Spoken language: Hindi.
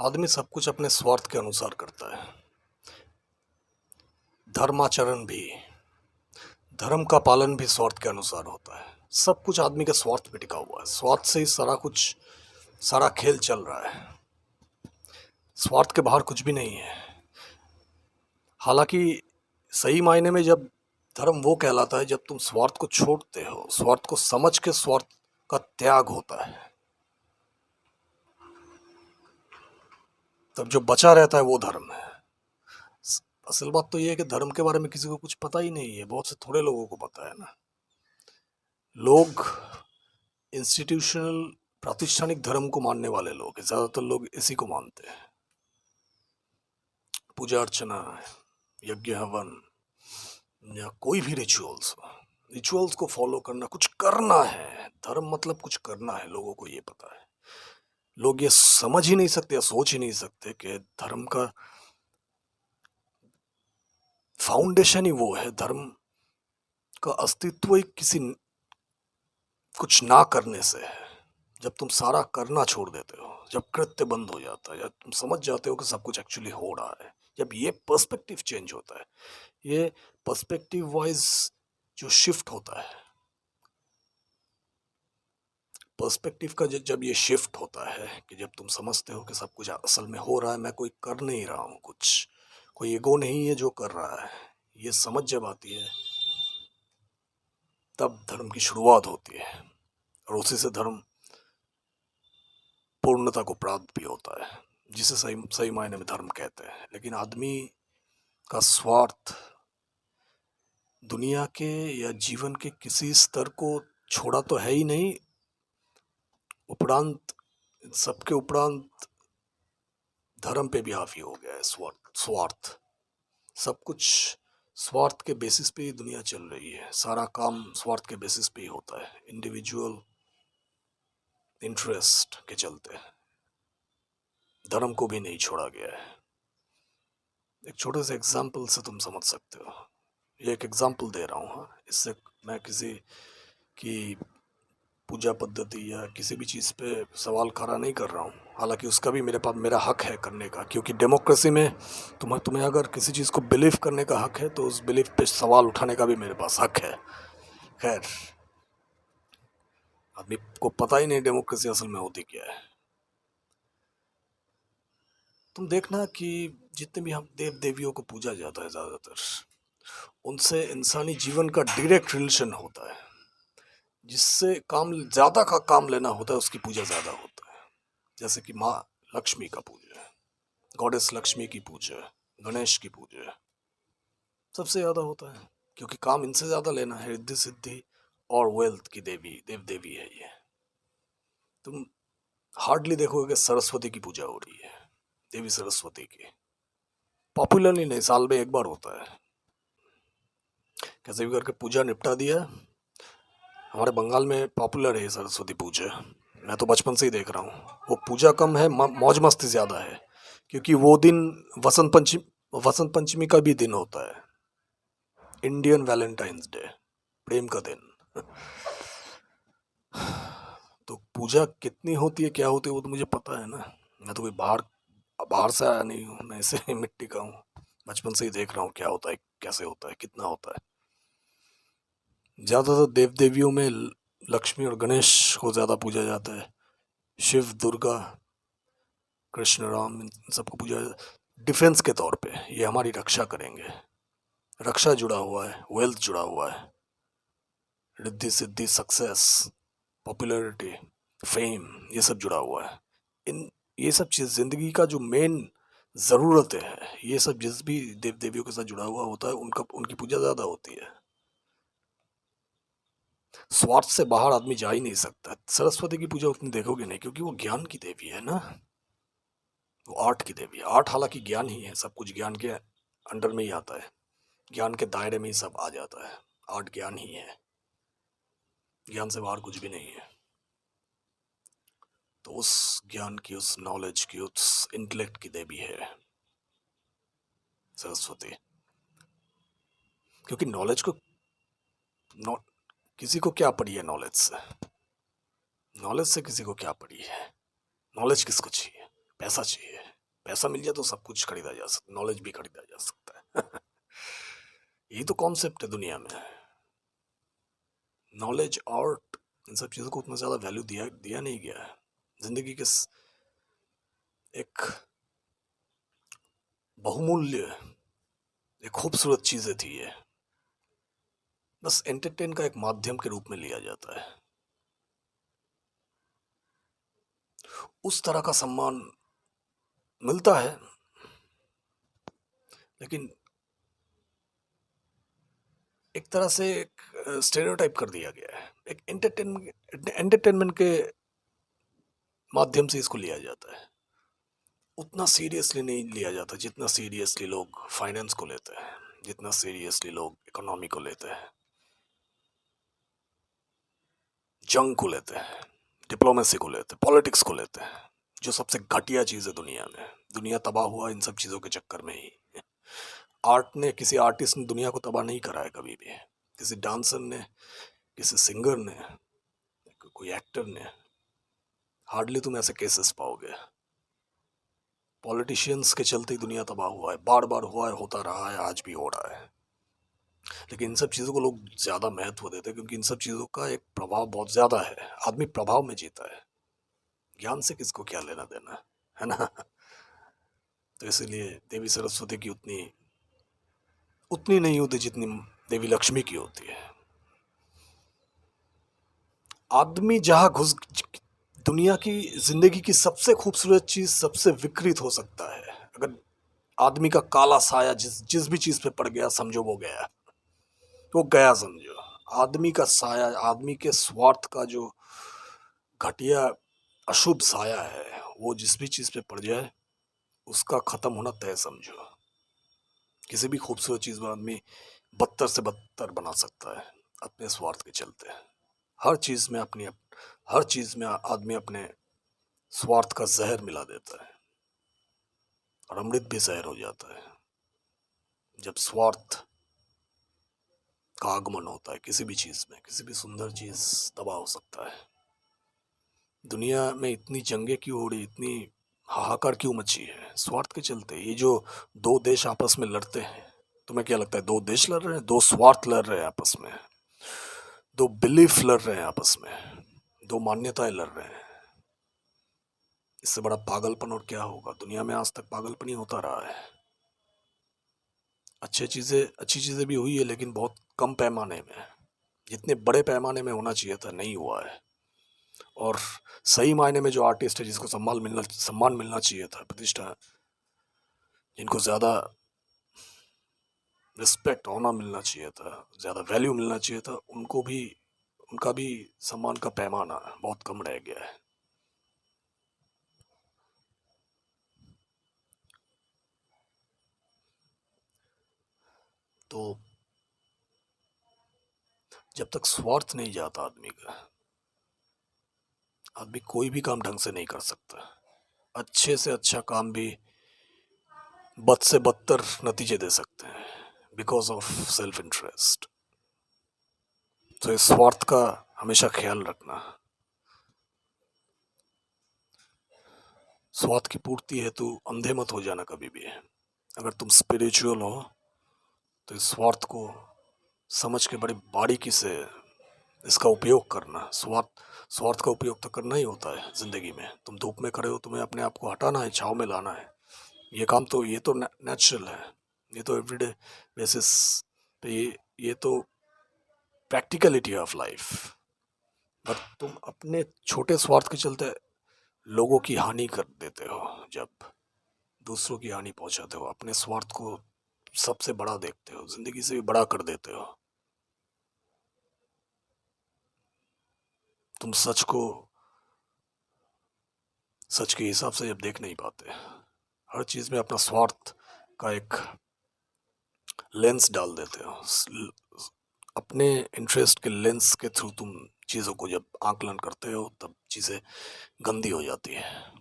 आदमी सब कुछ अपने स्वार्थ के अनुसार करता है। धर्माचरण भी, धर्म का पालन भी स्वार्थ के अनुसार होता है। सब कुछ आदमी के स्वार्थ पे टिका हुआ है। स्वार्थ से ही सारा खेल चल रहा है। स्वार्थ के बाहर कुछ भी नहीं है। हालांकि सही मायने में जब धर्म वो कहलाता है जब तुम स्वार्थ को छोड़ते हो, स्वार्थ को समझ के स्वार्थ का त्याग होता है, तब जो बचा रहता है वो धर्म है। असल बात तो ये है कि धर्म के बारे में किसी को कुछ पता ही नहीं है। बहुत से थोड़े लोगों को पता है ना। लोग इंस्टीट्यूशनल प्रातिष्ठानिक धर्म को मानने वाले लोग हैं, ज्यादातर लोग इसी को मानते हैं। पूजा अर्चना, यज्ञ हवन या कोई भी रिचुअल्स को फॉलो करना, कुछ करना है। धर्म मतलब कुछ करना है, लोगों को ये पता है। लोग ये समझ ही नहीं सकते या सोच ही नहीं सकते कि धर्म का फाउंडेशन ही वो है। धर्म का अस्तित्व ही किसी कुछ ना करने से है। जब तुम सारा करना छोड़ देते हो, जब कृत्य बंद हो जाता है, या तुम समझ जाते हो कि सब कुछ एक्चुअली हो रहा है, जब ये पर्सपेक्टिव चेंज होता है, ये पर्सपेक्टिव वाइज जो शिफ्ट होता है, पर्सपेक्टिव का जब ये शिफ्ट होता है कि जब तुम समझते हो कि सब कुछ असल में हो रहा है, मैं कोई कर नहीं रहा हूँ, कुछ कोई ईगो नहीं है जो कर रहा है, ये समझ जब आती है, तब धर्म की शुरुआत होती है। और उसी से धर्म पूर्णता को प्राप्त भी होता है, जिसे सही सही मायने में धर्म कहते हैं। लेकिन आदमी का स्वार्थ दुनिया के या जीवन के किसी स्तर को छोड़ा तो है ही नहीं, उपरांत, सबके उपरांत धर्म पे भी हावी हो गया है स्वार्थ। सब कुछ स्वार्थ के बेसिस पे ही दुनिया चल रही है। सारा काम स्वार्थ के बेसिस पे ही होता है, इंडिविजुअल इंटरेस्ट के चलते। धर्म को भी नहीं छोड़ा गया है। एक छोटे से एग्जाम्पल से तुम समझ सकते हो। ये एक एग्जाम्पल दे रहा हूँ, हाँ। इससे मैं किसी की पूजा पद्धति या किसी भी चीज़ पे सवाल खड़ा नहीं कर रहा हूँ। हालांकि उसका भी मेरे पास मेरा हक है करने का, क्योंकि डेमोक्रेसी में तुम्हें अगर किसी चीज़ को बिलीव करने का हक है तो उस बिलीफ पे सवाल उठाने का भी मेरे पास हक है। खैर, आदमी को पता ही नहीं डेमोक्रेसी असल में होती क्या है। तुम देखना कि जितने भी हम देव देवियों को पूजा जाता है, ज़्यादातर उनसे इंसानी जीवन का डायरेक्ट रिलेशन होता है। जिससे ज़्यादा का काम लेना होता है, उसकी पूजा ज़्यादा होता है। जैसे कि माँ लक्ष्मी का पूजा, गॉडेस लक्ष्मी की पूजा, गणेश की पूजा सबसे ज़्यादा होता है, क्योंकि काम इनसे ज़्यादा लेना है। रिद्धि सिद्धि और वेल्थ की देवी, देव देवी है ये। तुम हार्डली देखोगे कि सरस्वती की पूजा हो रही है, देवी सरस्वती की। पॉपुलरली नहीं, साल में एक बार होता है। कैसे भी करके पूजा निपटा दिया। हमारे बंगाल में पॉपुलर है सरस्वती पूजा। मैं तो बचपन से ही देख रहा हूँ। वो पूजा कम है, मौज मस्ती ज़्यादा है, क्योंकि वो दिन वसंत पंचमी का भी दिन होता है, इंडियन वैलेंटाइंस डे, प्रेम का दिन। तो पूजा कितनी होती है, क्या होती है, वो तो मुझे पता है ना। मैं तो कोई बाहर बाहर से आया नहीं हूँ, मैं ऐसे ही मिट्टी का हूँ। बचपन से ही देख रहा हूँ क्या होता है, कैसे होता है, कितना होता है। ज़्यादातर देव देवियों में लक्ष्मी और गणेश को ज़्यादा पूजा जाता है। शिव, दुर्गा, कृष्ण, राम, इन सबको पूजा डिफेंस के तौर पे। ये हमारी रक्षा करेंगे। रक्षा जुड़ा हुआ है, वेल्थ जुड़ा हुआ है, Riddhi Siddhi, success, popularity, fame, ये सब जुड़ा हुआ है। ये सब चीज़ जिंदगी का जो मेन ज़रूरत है, ये सब जिस भी देव देवियों के साथ जुड़ा हुआ होता है, उनकी पूजा ज़्यादा होती है। स्वार्थ से बाहर आदमी जा ही नहीं सकता। सरस्वती की पूजा उतनी देखोगे नहीं, क्योंकि वो ज्ञान की देवी है ना। वो आर्ट की देवी है। आर्ट हालांकि ज्ञान ही है, सब कुछ ज्ञान के अंडर में ही आता है, ज्ञान के दायरे में ही सब आ जाता है। आर्ट ज्ञान ही है, ज्ञान से बाहर कुछ भी नहीं है। तो उस ज्ञान की, उस नॉलेज की, उस इंटेलेक्ट की देवी है सरस्वती। क्योंकि नॉलेज को किसी को क्या पड़ी है नॉलेज से? नॉलेज से किसी को क्या पड़ी है? नॉलेज किसको चाहिए? पैसा चाहिए। पैसा मिल जाए तो सब कुछ खरीदा जा सकता, नॉलेज भी खरीदा जा सकता है। यही तो कॉन्सेप्ट है दुनिया में। नॉलेज, आर्ट, इन सब चीज़ों को उतना ज़्यादा वैल्यू दिया दिया नहीं गया है। जिंदगी के एक बहुमूल्य, एक खूबसूरत चीज़ें थी ये, बस एंटरटेन का एक माध्यम के रूप में लिया जाता है। उस तरह का सम्मान मिलता है, लेकिन एक तरह से एक स्टेरियोटाइप कर दिया गया है। एक एंटरटेनमेंट के माध्यम से इसको लिया जाता है। उतना सीरियसली नहीं लिया जाता जितना सीरियसली लोग फाइनेंस को लेते हैं, जितना सीरियसली लोग इकोनॉमी को लेते हैं, जंग को लेते हैं, डिप्लोमेसी को लेते हैं, पॉलिटिक्स को लेते हैं, जो सबसे घटिया चीज़ है दुनिया में। दुनिया तबाह हुआ इन सब चीज़ों के चक्कर में ही। आर्ट ने, किसी आर्टिस्ट ने दुनिया को तबाह नहीं करा है कभी भी। किसी डांसर ने, किसी सिंगर ने, कोई एक्टर ने, हार्डली तुम ऐसे केसेस पाओगे। पॉलिटिशियंस के चलते ही दुनिया तबाह हुआ है, बार बार हुआ है, होता रहा है, आज भी हो रहा है। लेकिन इन सब चीज़ों को लोग ज़्यादा महत्व देते हैं क्योंकि इन सब चीज़ों का एक प्रभाव बहुत ज़्यादा है। आदमी प्रभाव में जीता है, ज्ञान से किसको क्या लेना देना है ना। तो इसीलिए देवी सरस्वती की उतनी उतनी नहीं होती जितनी देवी लक्ष्मी की होती है। आदमी जहाँ घुस, दुनिया की जिंदगी की सबसे खूबसूरत चीज सबसे विकृत हो सकता है। अगर आदमी का काला साया जिस जिस भी चीज पे पड़ गया, समझो वो गया, वो गया समझो। आदमी का साया, आदमी के स्वार्थ का जो घटिया अशुभ साया है, वो जिस भी चीज पे पड़ जाए उसका खत्म होना तय समझो। किसी भी खूबसूरत चीज में आदमी बदतर से बदतर बना सकता है अपने स्वार्थ के चलते। हर चीज में अपनी हर चीज में आदमी अपने स्वार्थ का जहर मिला देता है और अमृत भी जहर हो जाता है जब स्वार्थ का आगमन होता है। किसी भी चीज में, किसी भी सुंदर चीज तबाह हो सकता है। दुनिया में इतनी जंगें क्यों हो रही, इतनी हाहाकार क्यों मची है? स्वार्थ के चलते। ये जो दो देश आपस में लड़ते हैं, तुम्हें क्या लगता है दो देश लड़ रहे हैं? दो स्वार्थ लड़ रहे हैं आपस में, दो बिलीफ लड़ रहे हैं आपस में, दो मान्यताएं लड़ रहे हैं। इससे बड़ा पागलपन और क्या होगा? दुनिया में आज तक पागलपन ही होता रहा है। अच्छी चीज़ें भी हुई है, लेकिन बहुत कम पैमाने में। जितने बड़े पैमाने में होना चाहिए था नहीं हुआ है। और सही मायने में जो आर्टिस्ट है, जिसको सम्मान मिलना चाहिए था, प्रतिष्ठा, जिनको ज़्यादा रिस्पेक्ट, ऑनर मिलना चाहिए था, ज़्यादा वैल्यू मिलना चाहिए था, उनका भी सम्मान का पैमाना बहुत कम रह गया है। तो जब तक स्वार्थ नहीं जाता आदमी का, आदमी कोई भी काम ढंग से नहीं कर सकता। अच्छे से अच्छा काम भी बद से बदतर नतीजे दे सकते हैं बिकॉज ऑफ सेल्फ इंटरेस्ट। तो इस स्वार्थ का हमेशा ख्याल रखना। स्वार्थ की पूर्ति हेतु अंधे मत हो जाना कभी भी। अगर तुम स्पिरिचुअल हो तो इस स्वार्थ को समझ के बड़ी बारीकी से इसका उपयोग करना। स्वार्थ का उपयोग तो करना ही होता है जिंदगी में। तुम धूप में खड़े हो, तुम्हें अपने आप को हटाना है, छाव में लाना है। ये काम तो, ये तो नेचुरल है, ये तो एवरीडे बेसिस पे, ये तो प्रैक्टिकलिटी ऑफ लाइफ। बट तुम अपने छोटे स्वार्थ के चलते लोगों की हानि कर देते हो। जब दूसरों की हानि पहुंचाते हो, अपने स्वार्थ को सबसे बड़ा देखते हो, जिंदगी से भी बड़ा कर देते हो। तुम सच के हिसाब से जब देख नहीं पाते, हर चीज में अपना स्वार्थ का एक लेंस डाल देते हो। अपने इंटरेस्ट के लेंस के थ्रू तुम चीज़ों को जब आकलन करते हो, तब चीज़ें गंदी हो जाती है।